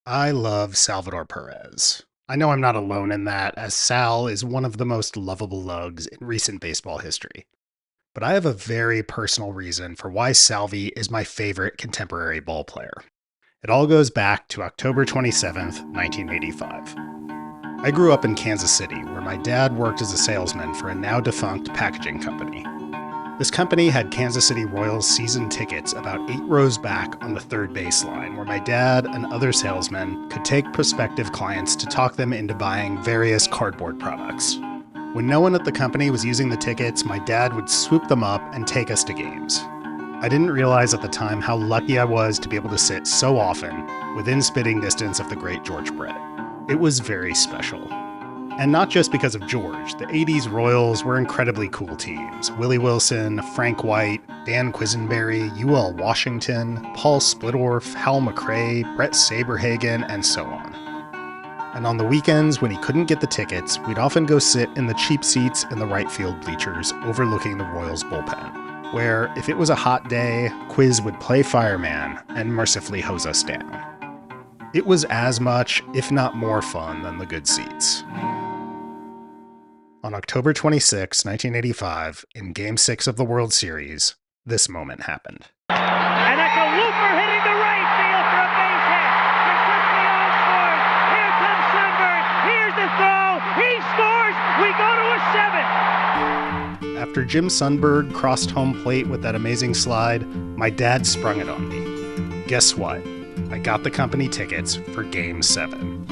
I love Salvador Perez. I know I'm not alone in that, as Sal is one of the most lovable lugs in recent baseball history. But I have a very personal reason for why Salvi is my favorite contemporary ball player. It all goes back to October 27th, 1985. I grew up in Kansas City, where my dad worked as a salesman for a now defunct packaging company. This company had Kansas City Royals season tickets about 8 rows back on the third baseline, where my dad and other salesmen could take prospective clients to talk them into buying various cardboard products. When no one at the company was using the tickets, my dad would swoop them up and take us to games. I didn't realize at the time how lucky I was to be able to sit so often within spitting distance of the great George Brett. It was very special. And not just because of George. The 80s Royals were incredibly cool teams. Willie Wilson, Frank White, Dan Quisenberry, UL Washington, Paul Splittorff, Hal McRae, Brett Saberhagen, and so on. And on the weekends, when he couldn't get the tickets, we'd often go sit in the cheap seats in the right field bleachers overlooking the Royals bullpen, where, if it was a hot day, Quiz would play fireman and mercifully hose us down. It was as much, if not more fun than the good seats. On October 26, 1985, in Game 6 of the World Series, this moment happened. And that's a looper hitting the right field for a base hit. Krasicki on scores. Here comes Sunburn. Here's the throw. He scores. We go to a 7th. After Jim Sundberg crossed home plate with that amazing slide, my dad sprung it on me. Guess what? I got the company tickets for Game 7.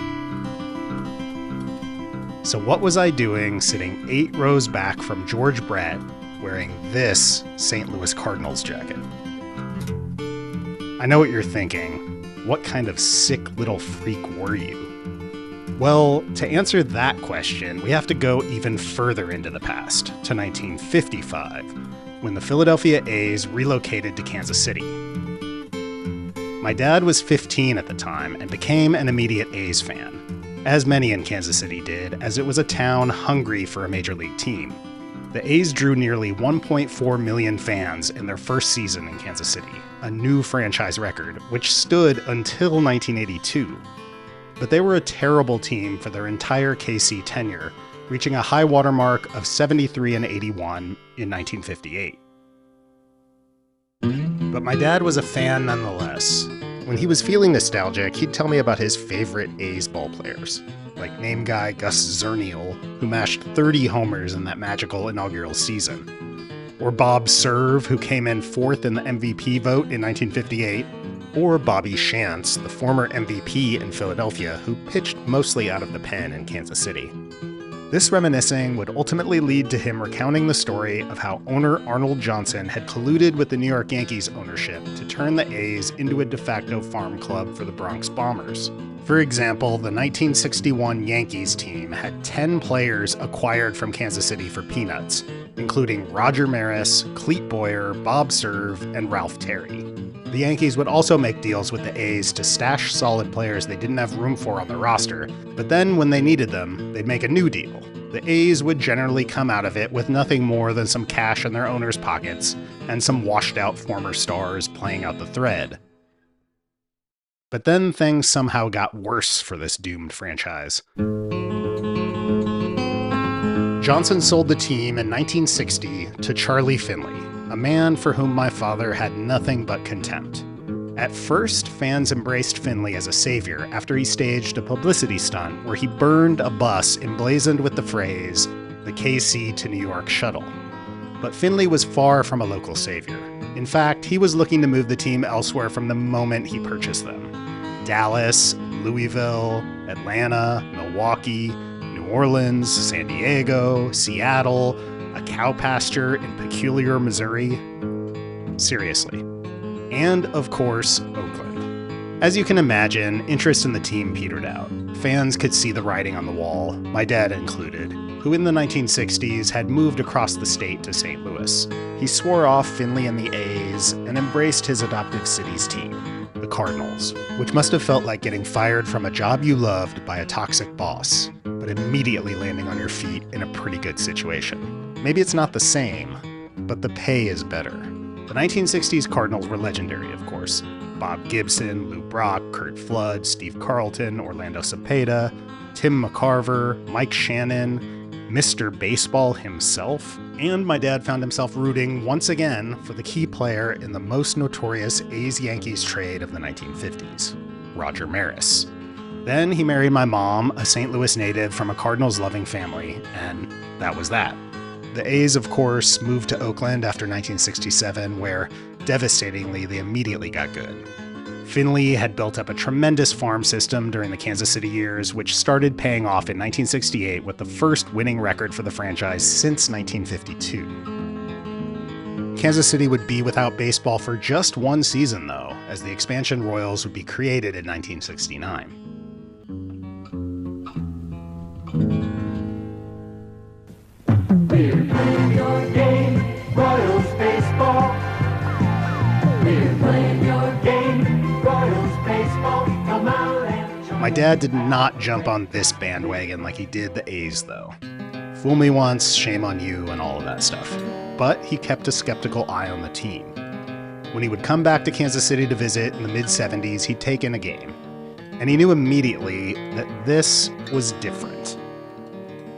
So what was I doing sitting 8 rows back from George Brett wearing this St. Louis Cardinals jacket? I know what you're thinking. What kind of sick little freak were you? Well, to answer that question, we have to go even further into the past, to 1955, when the Philadelphia A's relocated to Kansas City. My dad was 15 at the time and became an immediate A's fan, as many in Kansas City did, as it was a town hungry for a major league team. The A's drew nearly 1.4 million fans in their first season in Kansas City, a new franchise record, which stood until 1982. But they were a terrible team for their entire KC tenure, reaching a high watermark of 73-81 in 1958. But my dad was a fan nonetheless. When he was feeling nostalgic, he'd tell me about his favorite A's ball players, like name guy Gus Zernial, who mashed 30 homers in that magical inaugural season, or Bob Serve, who came in 4th in the MVP vote in 1958, or Bobby Shantz, the former MVP in Philadelphia, who pitched mostly out of the pen in Kansas City. This reminiscing would ultimately lead to him recounting the story of how owner Arnold Johnson had colluded with the New York Yankees ownership to turn the A's into a de facto farm club for the Bronx Bombers. For example, the 1961 Yankees team had 10 players acquired from Kansas City for peanuts, including Roger Maris, Clete Boyer, Bob Serve, and Ralph Terry. The Yankees would also make deals with the A's to stash solid players they didn't have room for on their roster, but then when they needed them, they'd make a new deal. The A's would generally come out of it with nothing more than some cash in their owners' pockets and some washed-out former stars playing out the thread. But then things somehow got worse for this doomed franchise. Johnson sold the team in 1960 to Charlie Finley, a man for whom my father had nothing but contempt. At first, fans embraced Finley as a savior after he staged a publicity stunt where he burned a bus emblazoned with the phrase, "The KC to New York Shuttle." But Finley was far from a local savior. In fact, he was looking to move the team elsewhere from the moment he purchased them. Dallas, Louisville, Atlanta, Milwaukee, New Orleans, San Diego, Seattle, a cow pasture in Peculiar, Missouri. Seriously. And, of course, Oakland. As you can imagine, interest in the team petered out. Fans could see the writing on the wall, my dad included, who in the 1960s had moved across the state to St. Louis. He swore off Finley and the A's and embraced his adoptive city's team, the Cardinals, which must have felt like getting fired from a job you loved by a toxic boss, but immediately landing on your feet in a pretty good situation. Maybe it's not the same, but the pay is better. The 1960s Cardinals were legendary, of course. Bob Gibson, Lou Brock, Kurt Flood, Steve Carlton, Orlando Cepeda, Tim McCarver, Mike Shannon, Mr. Baseball himself, and my dad found himself rooting once again for the key player in the most notorious A's-Yankees trade of the 1950s, Roger Maris. Then he married my mom, a St. Louis native from a Cardinals-loving family, and that was that. The A's, of course, moved to Oakland after 1967, where, devastatingly, they immediately got good. Finley had built up a tremendous farm system during the Kansas City years, which started paying off in 1968 with the first winning record for the franchise since 1952. Kansas City would be without baseball for just one season, though, as the expansion Royals would be created in 1969. We're playing your game, Royals baseball. We're playing your game, Royals baseball. Come out and join. My dad did not jump on this bandwagon like he did the A's, though. Fool me once, shame on you, and all of that stuff. But he kept a skeptical eye on the team. When he would come back to Kansas City to visit in the mid-70s, he'd take in a game. And he knew immediately that this was different.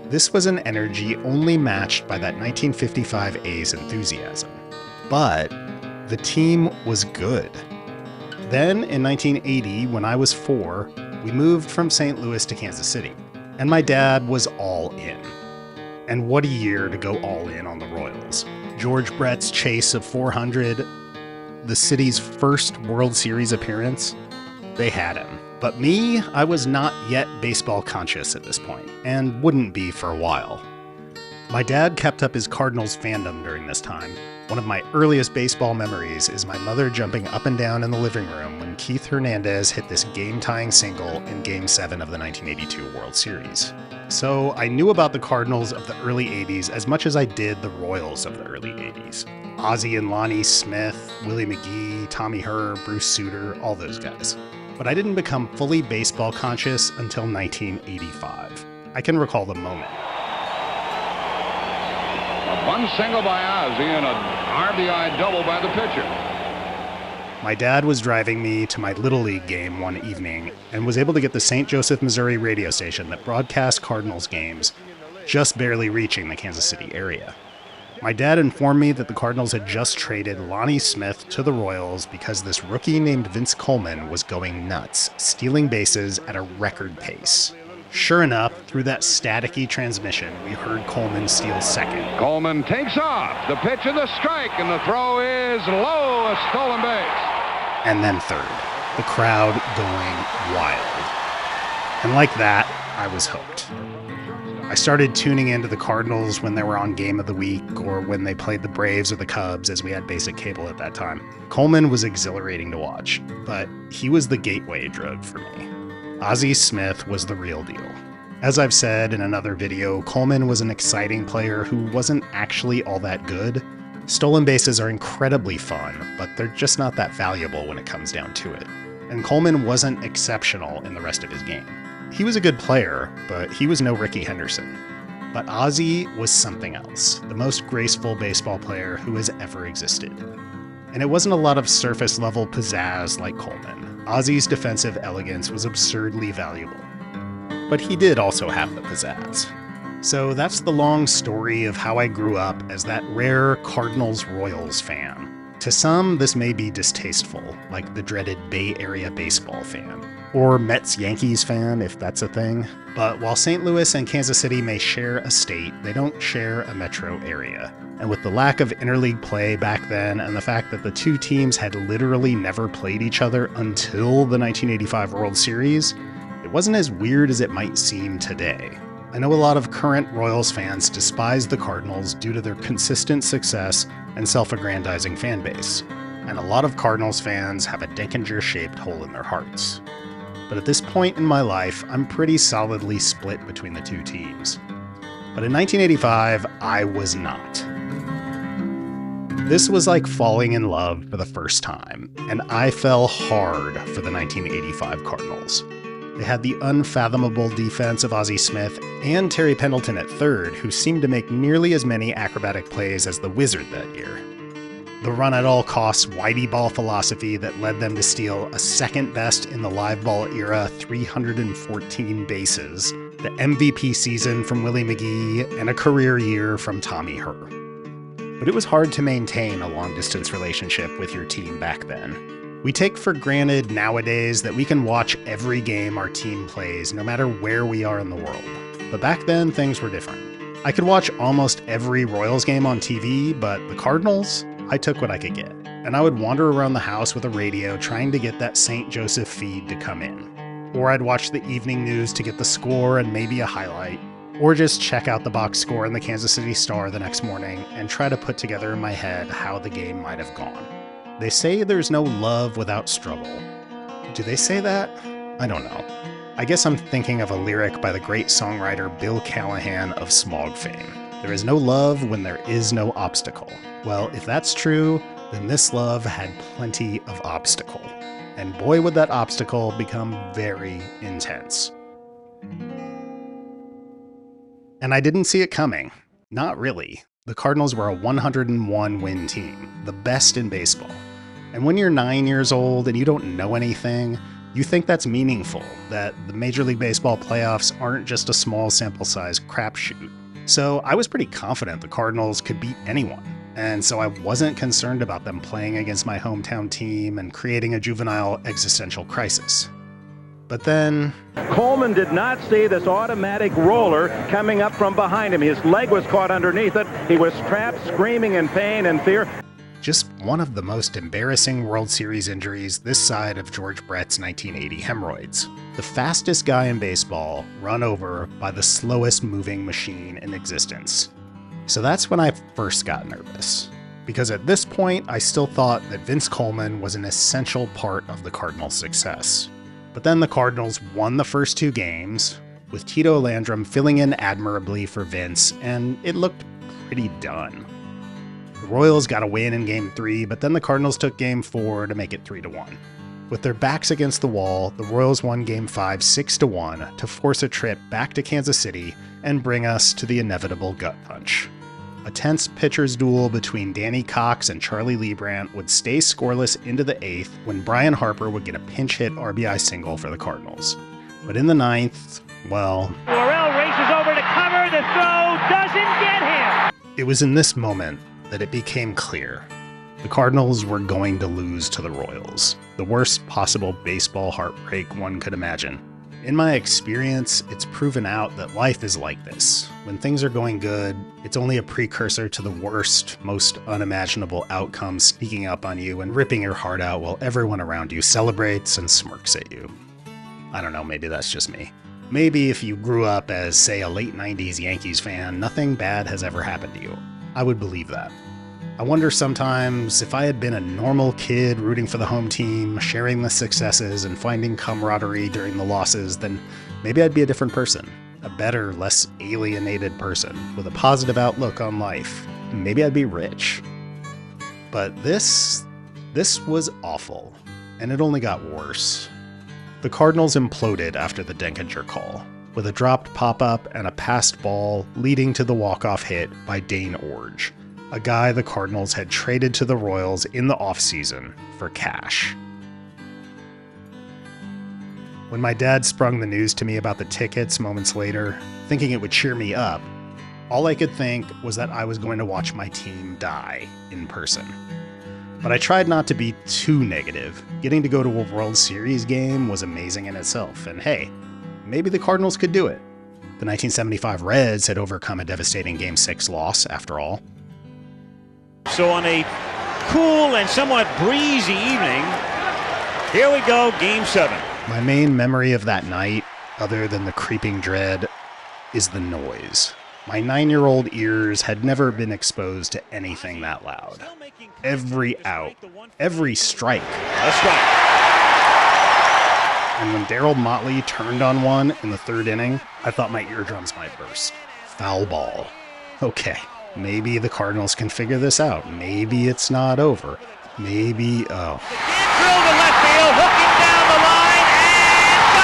This was an energy only matched by that 1955 A's enthusiasm. But the team was good. Then, in 1980, when I was 4, we moved from St. Louis to Kansas City. And my dad was all in. And what a year to go all in on the Royals. George Brett's chase of 400, the city's first World Series appearance, they had him. But me, I was not yet baseball conscious at this point, and wouldn't be for a while. My dad kept up his Cardinals fandom during this time. One of my earliest baseball memories is my mother jumping up and down in the living room when Keith Hernandez hit this game-tying single in Game 7 of the 1982 World Series. So I knew about the Cardinals of the early 80s as much as I did the Royals of the early 80s. Ozzie and Lonnie Smith, Willie McGee, Tommy Herr, Bruce Sutter, all those guys. But I didn't become fully baseball conscious until 1985. I can recall the moment. A bunt single by Ozzie and a RBI double by the pitcher. My dad was driving me to my Little League game one evening and was able to get the St. Joseph, Missouri radio station that broadcast Cardinals games, just barely reaching the Kansas City area. My dad informed me that the Cardinals had just traded Lonnie Smith to the Royals because this rookie named Vince Coleman was going nuts, stealing bases at a record pace. Sure enough, through that staticky transmission, we heard Coleman steal second. Coleman takes off. The pitch and the strike, and the throw is low, a stolen base. And then third. The crowd going wild. And like that, I was hooked. I started tuning into the Cardinals when they were on Game of the Week or when they played the Braves or the Cubs, as we had basic cable at that time. Coleman was exhilarating to watch, but he was the gateway drug for me. Ozzie Smith was the real deal. As I've said in another video, Coleman was an exciting player who wasn't actually all that good. Stolen bases are incredibly fun, but they're just not that valuable when it comes down to it. And Coleman wasn't exceptional in the rest of his game. He was a good player, but he was no Rickey Henderson. But Ozzie was something else, the most graceful baseball player who has ever existed. And it wasn't a lot of surface-level pizzazz like Coleman. Ozzie's defensive elegance was absurdly valuable. But he did also have the pizzazz. So that's the long story of how I grew up as that rare Cardinals-Royals fan. To some, this may be distasteful, like the dreaded Bay Area baseball fan. Or Mets-Yankees fan, if that's a thing. But while St. Louis and Kansas City may share a state, they don't share a metro area. And with the lack of interleague play back then, and the fact that the two teams had literally never played each other until the 1985 World Series, it wasn't as weird as it might seem today. I know a lot of current Royals fans despise the Cardinals due to their consistent success and self-aggrandizing fan base. And a lot of Cardinals fans have a Denkinger-shaped hole in their hearts. But at this point in my life, I'm pretty solidly split between the two teams. But in 1985, I was not. This was like falling in love for the first time, and I fell hard for the 1985 Cardinals. They had the unfathomable defense of Ozzie Smith and Terry Pendleton at third, who seemed to make nearly as many acrobatic plays as the Wizard that year. The run-at-all-costs whitey ball philosophy that led them to steal a second best in the live ball era 314 bases, the MVP season from Willie McGee, and a career year from Tommy Herr. But it was hard to maintain a long-distance relationship with your team back then. We take for granted nowadays that we can watch every game our team plays no matter where we are in the world. But back then, things were different. I could watch almost every Royals game on TV, but the Cardinals, I took what I could get. And I would wander around the house with a radio trying to get that St. Joseph feed to come in. Or I'd watch the evening news to get the score and maybe a highlight. Or just check out the box score in the Kansas City Star the next morning and try to put together in my head how the game might have gone. They say there's no love without struggle. Do they say that? I don't know. I guess I'm thinking of a lyric by the great songwriter Bill Callahan of Smog fame. There is no love when there is no obstacle. Well, if that's true, then this love had plenty of obstacle. And boy, would that obstacle become very intense. And I didn't see it coming. Not really. The Cardinals were a 101-win team, the best in baseball. And when you're 9 years old and you don't know anything, you think that's meaningful, that the Major League Baseball playoffs aren't just a small sample size crapshoot. So I was pretty confident the Cardinals could beat anyone. And so I wasn't concerned about them playing against my hometown team and creating a juvenile existential crisis. But then... Coleman did not see this automatic roller coming up from behind him. His leg was caught underneath it. He was trapped, screaming in pain and fear. Just one of the most embarrassing World Series injuries this side of George Brett's 1980 hemorrhoids. The fastest guy in baseball run over by the slowest moving machine in existence. So that's when I first got nervous. Because at this point, I still thought that Vince Coleman was an essential part of the Cardinals' success. But then the Cardinals won the first two games, with Tito Landrum filling in admirably for Vince, and it looked pretty done. The Royals got a win in Game 3, but then the Cardinals took Game 4 to make it 3-1. With their backs against the wall, the Royals won Game 5 6-1 to force a trip back to Kansas City and bring us to the inevitable gut punch. A tense pitcher's duel between Danny Cox and Charlie Leibrandt would stay scoreless into the 8th when Brian Harper would get a pinch hit RBI single for the Cardinals. But in the 9th, well... Laurel races over to cover, the throw doesn't get him! It was in this moment that it became clear. The Cardinals were going to lose to the Royals, the worst possible baseball heartbreak one could imagine. In my experience, it's proven out that life is like this. When things are going good, it's only a precursor to the worst, most unimaginable outcomes sneaking up on you and ripping your heart out while everyone around you celebrates and smirks at you. I don't know, maybe that's just me. Maybe if you grew up as, say, a late 90s Yankees fan, nothing bad has ever happened to you. I would believe that. I wonder sometimes if I had been a normal kid rooting for the home team, sharing the successes and finding camaraderie during the losses, then maybe I'd be a different person. A better, less alienated person with a positive outlook on life. Maybe I'd be rich. But this was awful, and it only got worse. The Cardinals imploded after the Denkinger call, with a dropped pop-up and a passed ball leading to the walk-off hit by Dane Orge, a guy the Cardinals had traded to the Royals in the offseason for cash. When my dad sprung the news to me about the tickets moments later, thinking it would cheer me up, all I could think was that I was going to watch my team die in person. But I tried not to be too negative. Getting to go to a World Series game was amazing in itself, and hey, maybe the Cardinals could do it. The 1975 Reds had overcome a devastating Game 6 loss, after all. So on a cool and somewhat breezy evening, here we go, Game 7. My main memory of that night, other than the creeping dread, is the noise. My 9-year-old ears had never been exposed to anything that loud. Every out, every strike. A strike. And when Darryl Motley turned on one in the 3rd inning, I thought my eardrums might burst. Foul ball. Okay. Maybe the Cardinals can figure this out. Maybe it's not over. Maybe, Drilled to left field, hooking down the line, and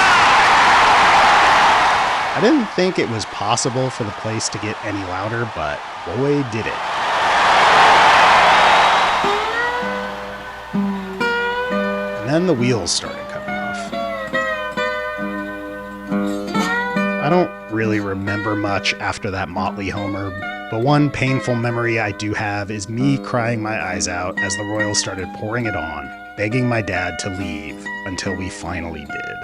I didn't think it was possible for the place to get any louder, but boy, did it. then the wheels started coming off. I don't really remember much after that Motley homer, but one painful memory I do have is me crying my eyes out as the Royals started pouring it on, begging my dad to leave until we finally did.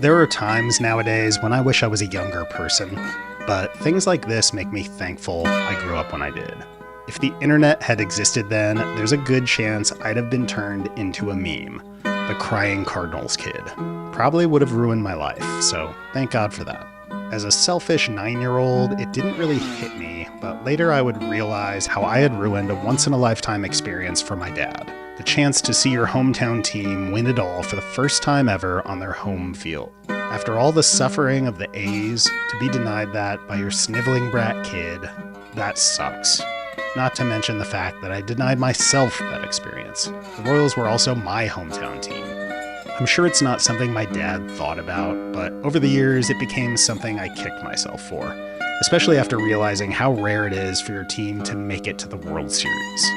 There are times nowadays when I wish I was a younger person, but things like this make me thankful I grew up when I did. If the internet had existed then, there's a good chance I'd have been turned into a meme. The crying Cardinals kid. Probably would have ruined my life, so thank God for that. As a selfish 9-year-old, it didn't really hit me, but later I would realize how I had ruined a once-in-a-lifetime experience for my dad. The chance to see your hometown team win it all for the first time ever on their home field. After all the suffering of the A's, to be denied that by your sniveling brat kid, that sucks. Not to mention the fact that I denied myself that experience. The Royals were also my hometown team. I'm sure it's not something my dad thought about, but over the years it became something I kicked myself for, especially after realizing how rare it is for your team to make it to the World Series.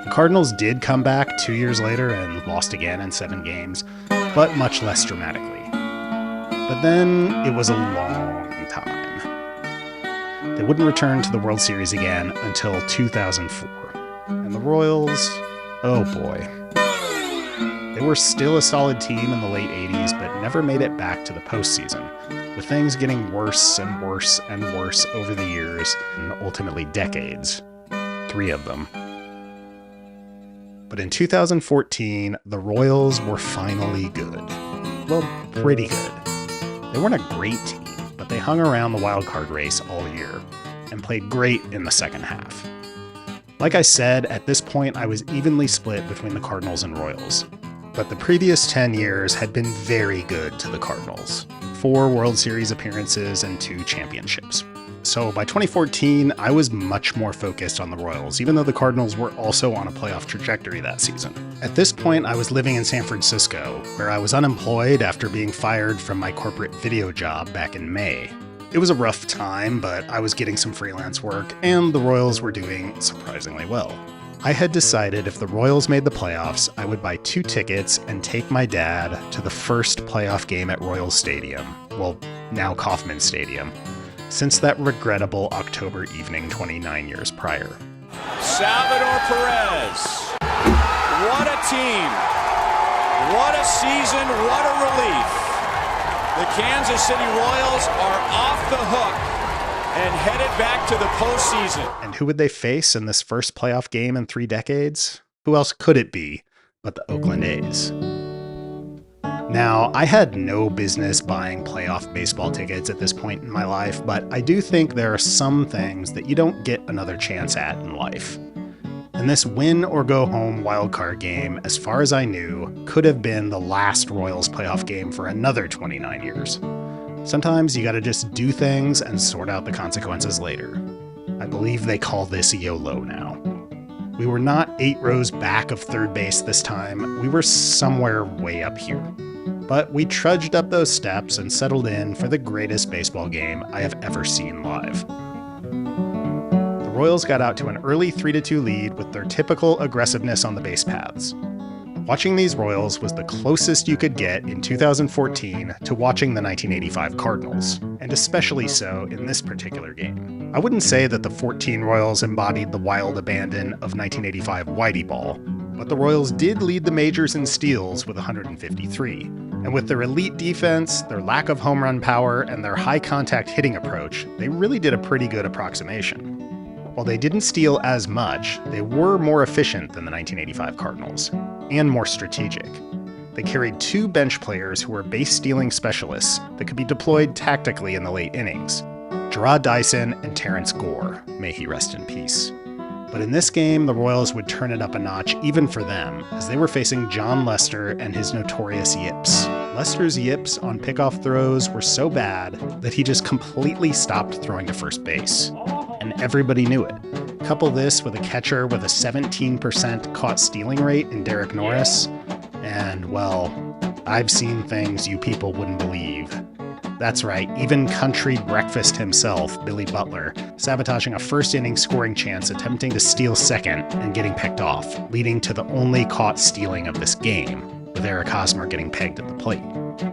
The Cardinals did come back 2 years later and lost again in 7 games, but much less dramatically. But then it was a long time. They wouldn't return to the World Series again until 2004. And the Royals, oh boy. They were still a solid team in the late 80s, but never made it back to the postseason, with things getting worse and worse and worse over the years, and ultimately decades. 3 of them. But in 2014, the Royals were finally good. Well, pretty good. They weren't a great team, but they hung around the wild card race all year and played great in the second half. Like I said, at this point I was evenly split between the Cardinals and Royals, but the previous 10 years had been very good to the Cardinals. 4 World Series appearances and 2 championships. So by 2014, I was much more focused on the Royals, even though the Cardinals were also on a playoff trajectory that season. At this point, I was living in San Francisco, where I was unemployed after being fired from my corporate video job back in May. It was a rough time, but I was getting some freelance work, and the Royals were doing surprisingly well. I had decided if the Royals made the playoffs, I would buy 2 tickets and take my dad to the first playoff game at Royals Stadium, well, now Kauffman Stadium, since that regrettable October evening 29 years prior. Salvador Perez. What a team. What a season. What a relief. The Kansas City Royals are off the hook and headed back to the postseason. And who would they face in this first playoff game in 3 decades? Who else could it be but the Oakland A's? Now, I had no business buying playoff baseball tickets at this point in my life, but I do think there are some things that you don't get another chance at in life. And this win-or-go-home wildcard game, as far as I knew, could have been the last Royals playoff game for another 29 years. Sometimes you gotta just do things and sort out the consequences later. I believe they call this YOLO now. We were not 8 rows back of third base this time, we were somewhere way up here. But we trudged up those steps and settled in for the greatest baseball game I have ever seen live. The Royals got out to an early 3-2 lead with their typical aggressiveness on the base paths. Watching these Royals was the closest you could get in 2014 to watching the 1985 Cardinals, and especially so in this particular game. I wouldn't say that the 14 Royals embodied the wild abandon of 1985 Whitey Ball, but the Royals did lead the majors in steals with 153. And with their elite defense, their lack of home run power, and their high contact hitting approach, they really did a pretty good approximation. While they didn't steal as much, they were more efficient than the 1985 Cardinals, and more strategic. They carried 2 bench players who were base stealing specialists that could be deployed tactically in the late innings, Gerard Dyson and Terrence Gore, may he rest in peace. But in this game, the Royals would turn it up a notch even for them, as they were facing John Lester and his notorious yips. Lester's yips on pickoff throws were so bad that he just completely stopped throwing to first base. And everybody knew it. Couple this with a catcher with a 17% caught stealing rate in Derek Norris, and well, I've seen things you people wouldn't believe. That's right, even country breakfast himself, Billy Butler, sabotaging a first-inning scoring chance, attempting to steal second, and getting picked off, leading to the only caught stealing of this game, with Eric Hosmer getting pegged at the plate.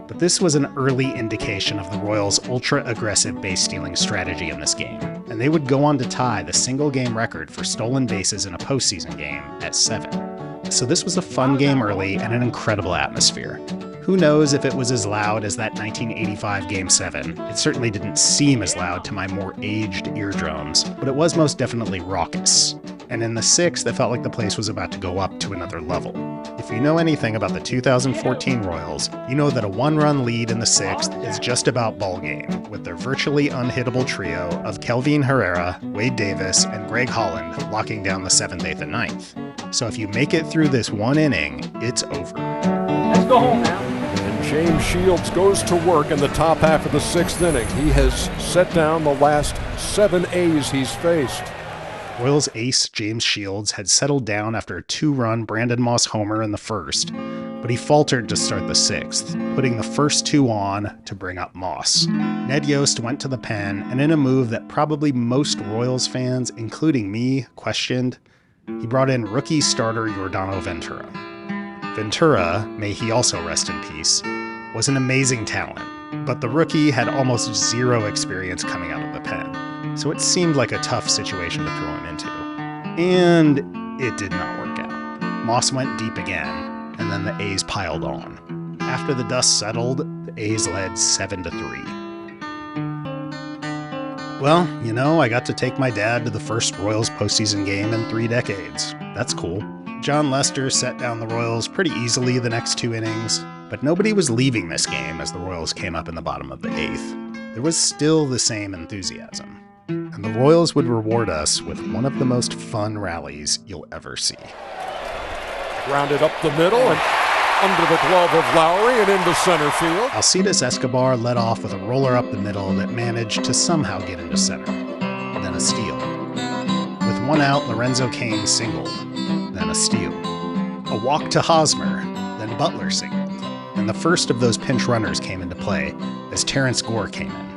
But this was an early indication of the Royals' ultra-aggressive base-stealing strategy in this game, and they would go on to tie the single-game record for stolen bases in a postseason game at 7. So this was a fun game early and an incredible atmosphere. Who knows if it was as loud as that 1985 Game 7. It certainly didn't seem as loud to my more aged eardrums, but it was most definitely raucous. And in the 6th, it felt like the place was about to go up to another level. If you know anything about the 2014 Royals, you know that a one-run lead in the 6th is just about ballgame, with their virtually unhittable trio of Kelvin Herrera, Wade Davis, and Greg Holland locking down the 7th, 8th, and 9th. So if you make it through this one inning, it's over. Let's go home now. And James Shields goes to work in the top half of the 6th inning. He has set down the last 7 A's he's faced. Royals ace James Shields had settled down after a 2-run Brandon Moss homer in the 1st, but he faltered to start the 6th, putting the first 2 on to bring up Moss. Ned Yost went to the pen, and in a move that probably most Royals fans, including me, questioned, he brought in rookie starter Yordano Ventura. Ventura, may he also rest in peace, was an amazing talent, but the rookie had almost zero experience coming out of the pen. So it seemed like a tough situation to throw him into. And it did not work out. Moss went deep again, and then the A's piled on. After the dust settled, the A's led 7-3. Well, you know, I got to take my dad to the first Royals postseason game in 3 decades. That's cool. John Lester set down the Royals pretty easily the next 2 innings, but nobody was leaving this game as the Royals came up in the bottom of the 8th. There was still the same enthusiasm. And the Royals would reward us with one of the most fun rallies you'll ever see. Grounded up the middle and under the glove of Lowry and into center field. Alcides Escobar led off with a roller up the middle that managed to somehow get into center. Then a steal. With 1 out, Lorenzo Cain singled. Then a steal. A walk to Hosmer. Then Butler singled. And the first of those pinch runners came into play as Terrence Gore came in.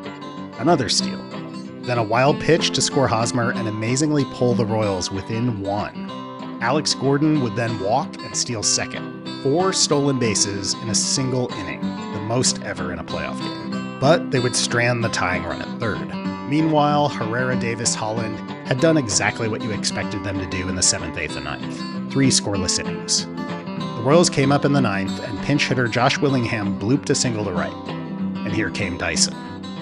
Another steal. Then a wild pitch to score Hosmer and amazingly pull the Royals within 1. Alex Gordon would then walk and steal second. 4 stolen bases in a single inning, the most ever in a playoff game. But they would strand the tying run at third. Meanwhile, Herrera, Davis, Holland had done exactly what you expected them to do in the 7th, 8th, and 9th. 3 scoreless innings. The Royals came up in the 9th, and pinch hitter Josh Willingham blooped a single to right. And here came Dyson.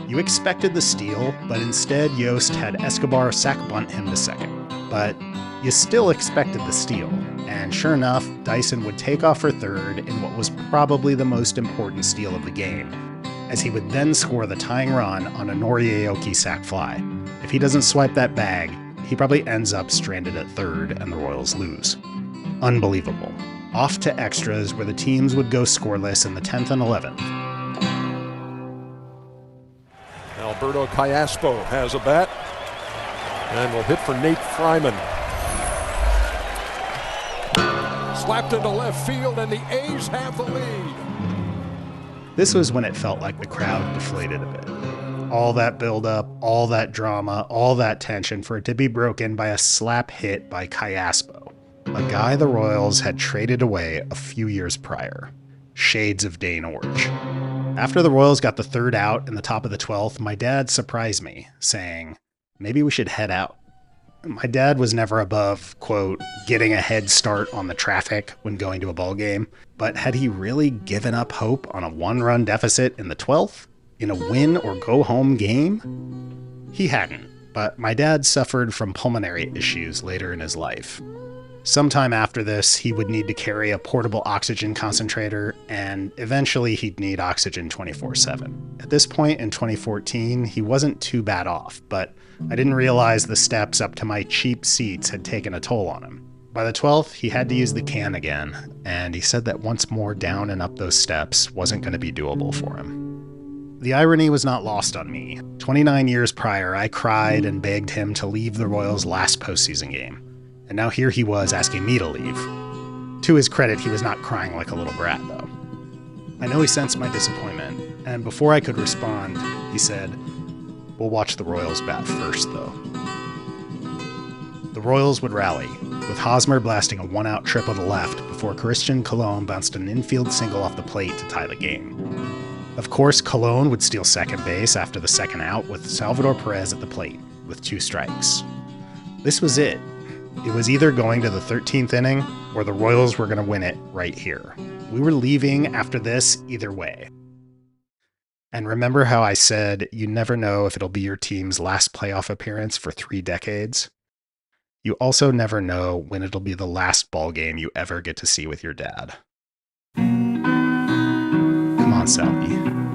You expected the steal, but instead Yost had Escobar sac bunt him to second. But you still expected the steal, and sure enough, Dyson would take off for third in what was probably the most important steal of the game, as he would then score the tying run on a Nori Aoki sac fly. If he doesn't swipe that bag, he probably ends up stranded at third and the Royals lose. Unbelievable. Off to extras where the teams would go scoreless in the 10th and 11th. Alberto Callaspo has a bat and will hit for Nate Fryman. Slapped into left field, and the A's have the lead. This was when it felt like the crowd deflated a bit. All that buildup, all that drama, all that tension for it to be broken by a slap hit by Callaspo, a guy the Royals had traded away a few years prior. Shades of Dane Orch. After the Royals got the 3rd out in the top of the 12th, my dad surprised me, saying, maybe we should head out. My dad was never above, quote, getting a head start on the traffic when going to a ball game, but had he really given up hope on a 1-run deficit in the 12th? In a win-or-go-home game? He hadn't, but my dad suffered from pulmonary issues later in his life. Sometime after this, he would need to carry a portable oxygen concentrator, and eventually he'd need oxygen 24/7. At this point in 2014, he wasn't too bad off, but I didn't realize the steps up to my cheap seats had taken a toll on him. By the 12th, he had to use the can again, and he said that once more down and up those steps wasn't going to be doable for him. The irony was not lost on me. 29 years prior, I cried and begged him to leave the Royals' last postseason game. And now here he was asking me to leave. To his credit, he was not crying like a little brat, though. I know he sensed my disappointment, And before I could respond, he said, "We'll watch the Royals bat first, though." The Royals would rally, with Hosmer blasting a one-out triple to left before Christian Colon bounced an infield single off the plate to tie the game. Of course, Colon would steal second base after the second out with Salvador Perez at the plate, with 2 strikes. This was it. It was either going to the 13th inning, or the Royals were going to win it right here. We were leaving after this either way. And remember how I said you never know if it'll be your team's last playoff appearance for 3 decades? You also never know when it'll be the last ball game you ever get to see with your dad. Come on, Salvi.